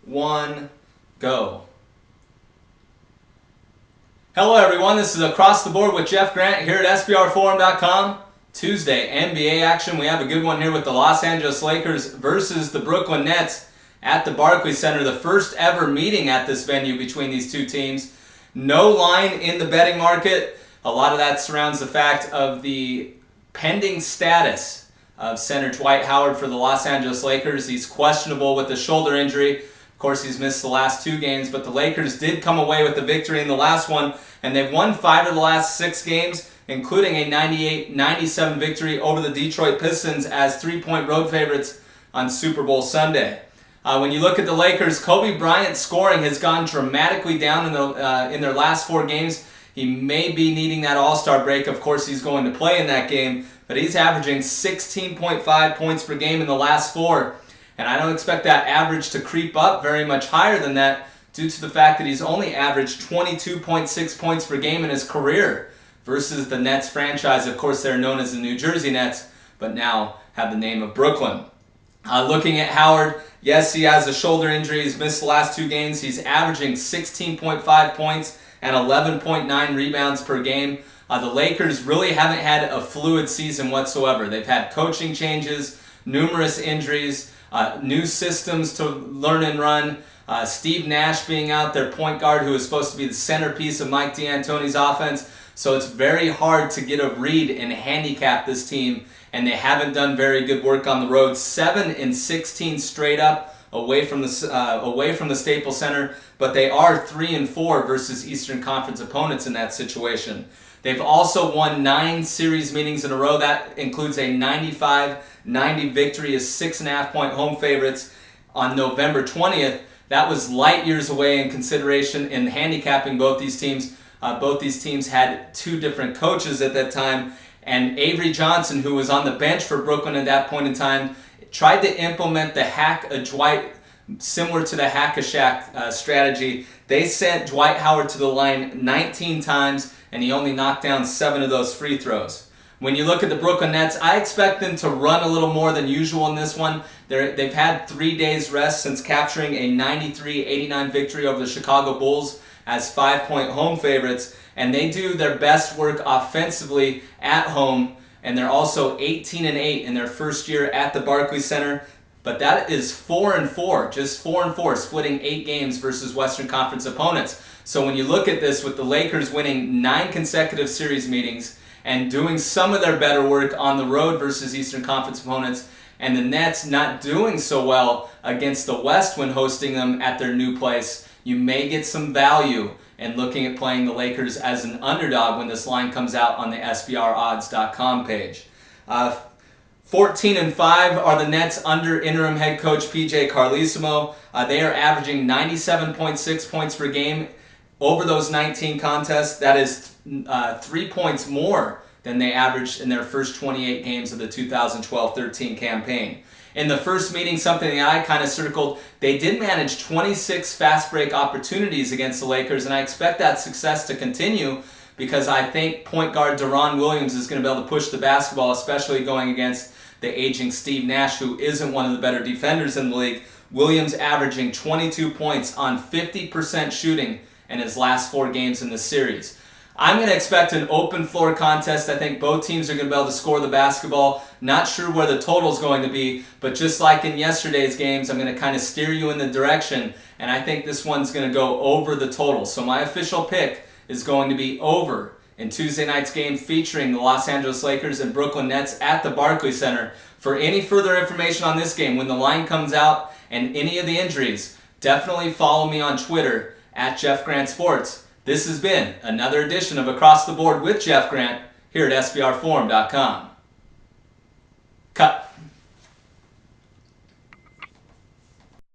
1, go. Hello everyone, this is Across the Board with Jeff Grant here at SBRforum.com. Tuesday NBA action. We have a good one here with the Los Angeles Lakers versus the Brooklyn Nets at the Barclays Center. The first ever meeting at this venue between these two teams. No line in the betting market. A lot of that surrounds the fact of the pending status of center Dwight Howard for the Los Angeles Lakers. He's questionable with a shoulder injury. Of course, he's missed the last 2 games, but the Lakers did come away with the victory in the last one, and they've won 5 of the last 6 games, including a 98-97 victory over the Detroit Pistons as 3-point road favorites on Super Bowl Sunday. When you look at the Lakers, Kobe Bryant's scoring has gone dramatically down in their last 4 games. He may be needing that All-Star break. Of course, he's going to play in that game, but he's averaging 16.5 points per game in the last 4. And I don't expect that average to creep up very much higher than that due to the fact that he's only averaged 22.6 points per game in his career versus the Nets franchise. Of course, they're known as the New Jersey Nets, but now have the name of Brooklyn. Looking at Howard, yes, he has a shoulder injury. He's missed the last 2 games. He's averaging 16.5 points and 11.9 rebounds per game. The Lakers really haven't had a fluid season whatsoever. They've had coaching changes, numerous injuries, new systems to learn and run. Steve Nash being out, their point guard, who is supposed to be the centerpiece of Mike D'Antoni's offense. So it's very hard to get a read and handicap this team, and they haven't done very good work on the road. 7-16 straight up away from the Staples Center, but they are 3-4 versus Eastern Conference opponents in that situation. They've also won 9 series meetings in a row. That includes a 95-90 victory as 6.5-point home favorites on November 20th. That was light years away in consideration in handicapping both these teams. Both these teams had 2 different coaches at that time, and Avery Johnson, who was on the bench for Brooklyn at that point in time, tried to implement the hack-a-Dwight, similar to the hack-a-Shaq strategy. They sent Dwight Howard to the line 19 times, and he only knocked down 7 of those free throws. When you look at the Brooklyn Nets, I expect them to run a little more than usual in this one. They've had 3 days rest since capturing a 93-89 victory over the Chicago Bulls as 5-point home favorites, and they do their best work offensively at home, and they're also 18-8 in their first year at the Barclays Center. But that is 4-4, just 4-4, splitting 8 games versus Western Conference opponents. So when you look at this, with the Lakers winning 9 consecutive series meetings and doing some of their better work on the road versus Eastern Conference opponents, and the Nets not doing so well against the West when hosting them at their new place, you may get some value in looking at playing the Lakers as an underdog when this line comes out on the SBRodds.com page. 14-5 are the Nets under interim head coach PJ Carlesimo. They are averaging 97.6 points per game over those 19 contests. That is 3 points more than they averaged in their first 28 games of the 2012-13 campaign. In the first meeting, something that I kind of circled, they did manage 26 fast break opportunities against the Lakers, and I expect that success to continue because I think point guard Deron Williams is going to be able to push the basketball, especially going against the aging Steve Nash, who isn't one of the better defenders in the league. Williams averaging 22 points on 50% shooting in his last 4 games in the series. I'm going to expect an open floor contest. I think both teams are going to be able to score the basketball. Not sure where the total is going to be, but just like in yesterday's games, I'm going to kind of steer you in the direction, and I think this one's going to go over the total. So my official pick is going to be over in Tuesday night's game featuring the Los Angeles Lakers and Brooklyn Nets at the Barclays Center. For any further information on this game, when the line comes out and any of the injuries, definitely follow me on Twitter at Jeff Grant Sports. This has been another edition of Across the Board with Jeff Grant here at SBRforum.com. Cut.